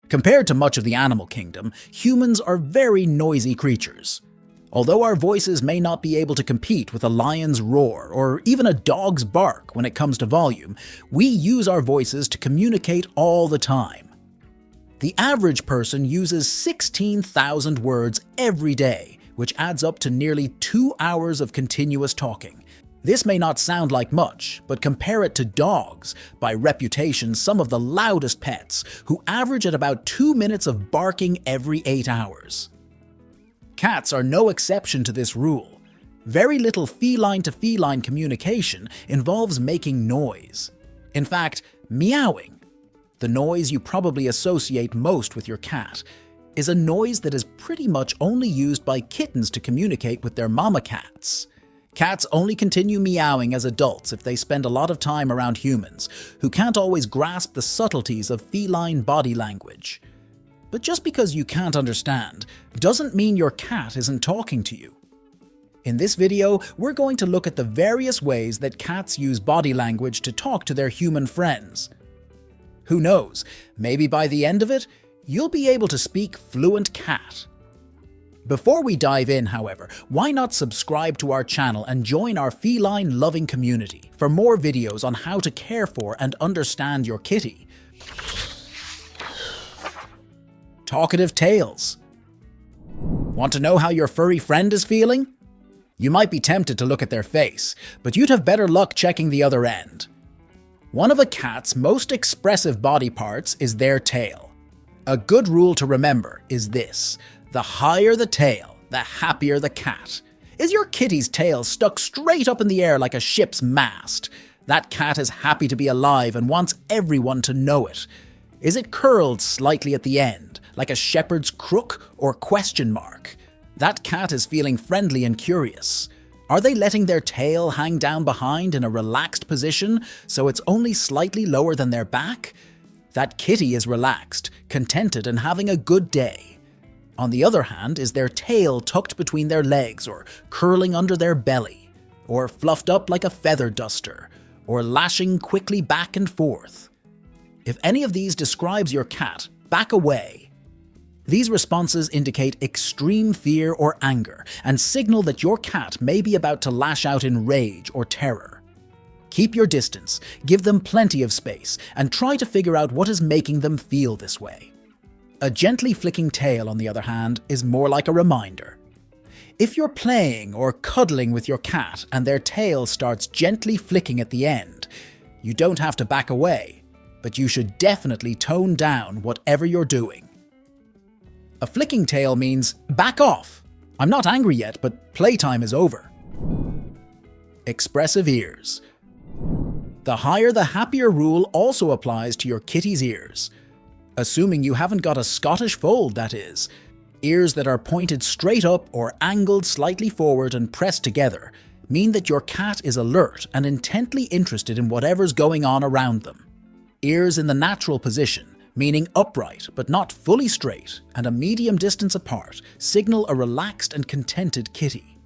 Compared to much of the animal kingdom, humans are very noisy creatures. Although our voices may not be able to compete with a lion's roar or even a dog's bark when it comes to volume, we use our voices to communicate all the time. The average person uses 16,000 words every day, which adds up to nearly 2 hours of continuous talking. This may not sound like much, but compare it to dogs, by reputation some of the loudest pets, who average at about 2 minutes of barking every 8 hours. Cats are no exception to this rule. Very little feline-to-feline communication involves making noise. In fact, meowing, the noise you probably associate most with your cat, is a noise that is pretty much only used by kittens to communicate with their mama cats. Cats only continue meowing as adults if they spend a lot of time around humans, who can't always grasp the subtleties of feline body language. But just because you can't understand doesn't mean your cat isn't talking to you. In this video, we're going to look at the various ways that cats use body language to talk to their human friends. Who knows, maybe by the end of it, you'll be able to speak fluent cat. Before we dive in, however, why not subscribe to our channel and join our feline-loving community for more videos on how to care for and understand your kitty. Talkative tales. Want to know how your furry friend is feeling? You might be tempted to look at their face, but you'd have better luck checking the other end. One of a cat's most expressive body parts is their tail. A good rule to remember is this: the higher the tail, the happier the cat. Is your kitty's tail stuck straight up in the air like a ship's mast? That cat is happy to be alive and wants everyone to know it. Is it curled slightly at the end, like a shepherd's crook or question mark? That cat is feeling friendly and curious. Are they letting their tail hang down behind in a relaxed position so it's only slightly lower than their back? That kitty is relaxed, contented, and having a good day. On the other hand, is their tail tucked between their legs or curling under their belly, or fluffed up like a feather duster, or lashing quickly back and forth? If any of these describes your cat, back away. These responses indicate extreme fear or anger and signal that your cat may be about to lash out in rage or terror. Keep your distance, give them plenty of space, and try to figure out what is making them feel this way. A gently flicking tail, on the other hand, is more like a reminder. If you're playing or cuddling with your cat and their tail starts gently flicking at the end, you don't have to back away, but you should definitely tone down whatever you're doing. A flicking tail means, back off! I'm not angry yet, but playtime is over. Expressive ears. The higher the happier rule also applies to your kitty's ears. Assuming you haven't got a Scottish fold, that is. Ears that are pointed straight up or angled slightly forward and pressed together mean that your cat is alert and intently interested in whatever's going on around them. Ears in the natural position, meaning upright but not fully straight and a medium distance apart, signal a relaxed and contented kitty.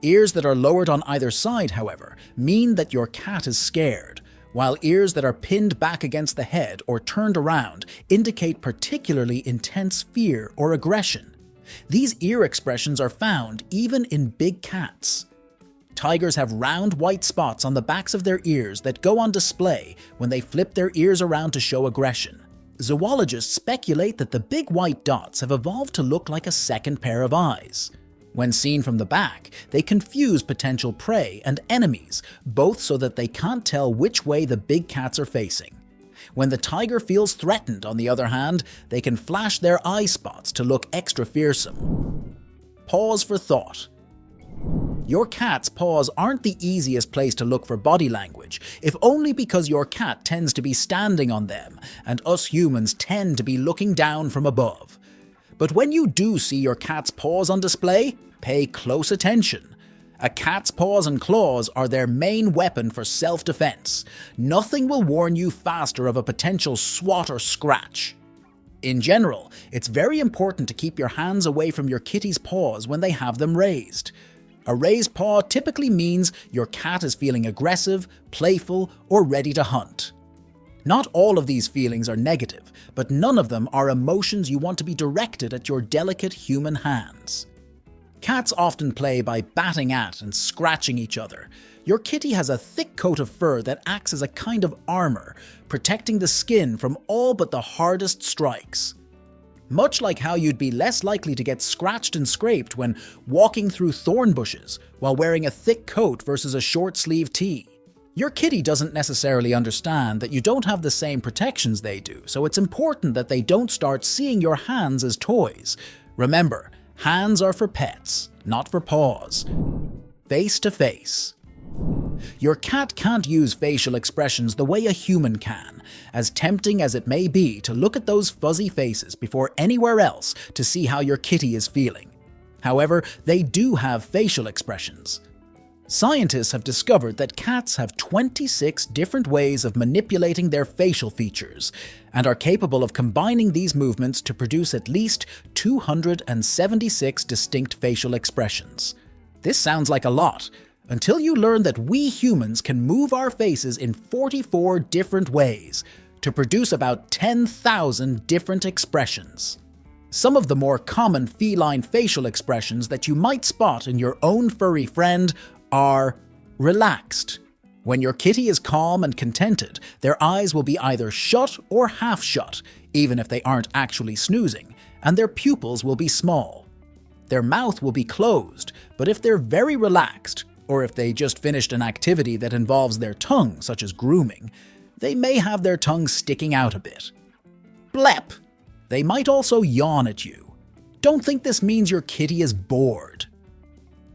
Ears that are lowered on either side, however, mean that your cat is scared, while ears that are pinned back against the head or turned around indicate particularly intense fear or aggression. These ear expressions are found even in big cats. Tigers have round white spots on the backs of their ears that go on display when they flip their ears around to show aggression. Zoologists speculate that the big white dots have evolved to look like a second pair of eyes. When seen from the back, they confuse potential prey and enemies, both so that they can't tell which way the big cats are facing. When the tiger feels threatened, on the other hand, they can flash their eye spots to look extra fearsome. Pause for thought. Your cat's paws aren't the easiest place to look for body language, if only because your cat tends to be standing on them, and us humans tend to be looking down from above. But when you do see your cat's paws on display, pay close attention. A cat's paws and claws are their main weapon for self-defense. Nothing will warn you faster of a potential swat or scratch. In general, it's very important to keep your hands away from your kitty's paws when they have them raised. A raised paw typically means your cat is feeling aggressive, playful, or ready to hunt. Not all of these feelings are negative, but none of them are emotions you want to be directed at your delicate human hands. Cats often play by batting at and scratching each other. Your kitty has a thick coat of fur that acts as a kind of armor, protecting the skin from all but the hardest strikes. Much like how you'd be less likely to get scratched and scraped when walking through thorn bushes while wearing a thick coat versus a short-sleeved tee. Your kitty doesn't necessarily understand that you don't have the same protections they do, so it's important that they don't start seeing your hands as toys. Remember, hands are for pets, not for paws. Face to face. Your cat can't use facial expressions the way a human can, as tempting as it may be to look at those fuzzy faces before anywhere else to see how your kitty is feeling. However, they do have facial expressions. Scientists have discovered that cats have 26 different ways of manipulating their facial features and are capable of combining these movements to produce at least 276 distinct facial expressions. This sounds like a lot, until you learn that we humans can move our faces in 44 different ways to produce about 10,000 different expressions. Some of the more common feline facial expressions that you might spot in your own furry friend are relaxed. When your kitty is calm and contented, their eyes will be either shut or half shut, even if they aren't actually snoozing, and their pupils will be small. Their mouth will be closed, but if they're very relaxed, or if they just finished an activity that involves their tongue, such as grooming, they may have their tongue sticking out a bit. Blep! They might also yawn at you. Don't think this means your kitty is bored.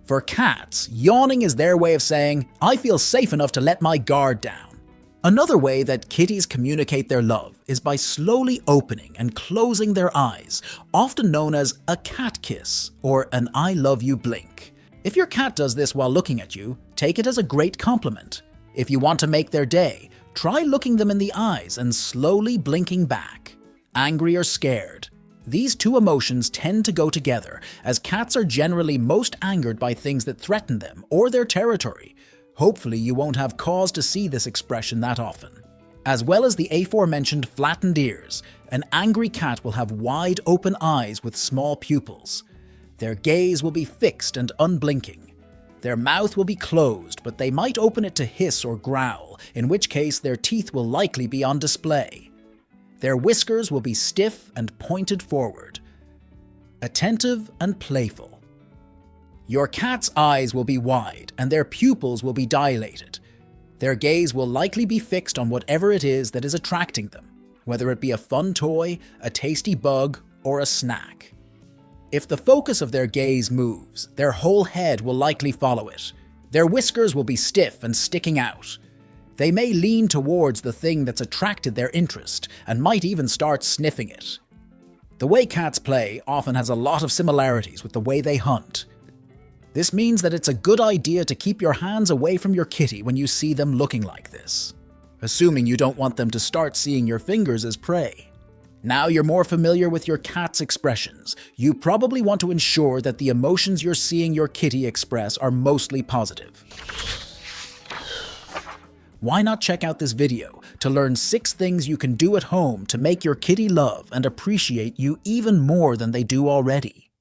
For cats, yawning is their way of saying, "I feel safe enough to let my guard down." Another way that kitties communicate their love is by slowly opening and closing their eyes, often known as a cat kiss or an "I love you" blink. If your cat does this while looking at you, take it as a great compliment. If you want to make their day, try looking them in the eyes and slowly blinking back. Angry or scared. These two emotions tend to go together, as cats are generally most angered by things that threaten them or their territory. Hopefully you won't have cause to see this expression that often. As well as the aforementioned flattened ears, an angry cat will have wide open eyes with small pupils. Their gaze will be fixed and unblinking. Their mouth will be closed, but they might open it to hiss or growl, in which case their teeth will likely be on display. Their whiskers will be stiff and pointed forward. Attentive and playful. Your cat's eyes will be wide and their pupils will be dilated. Their gaze will likely be fixed on whatever it is that is attracting them, whether it be a fun toy, a tasty bug, or a snack. If the focus of their gaze moves, their whole head will likely follow it. Their whiskers will be stiff and sticking out. They may lean towards the thing that's attracted their interest and might even start sniffing it. The way cats play often has a lot of similarities with the way they hunt. This means that it's a good idea to keep your hands away from your kitty when you see them looking like this, assuming you don't want them to start seeing your fingers as prey. Now you're more familiar with your cat's expressions, you probably want to ensure that the emotions you're seeing your kitty express are mostly positive. Why not check out this video to learn 6 things you can do at home to make your kitty love and appreciate you even more than they do already?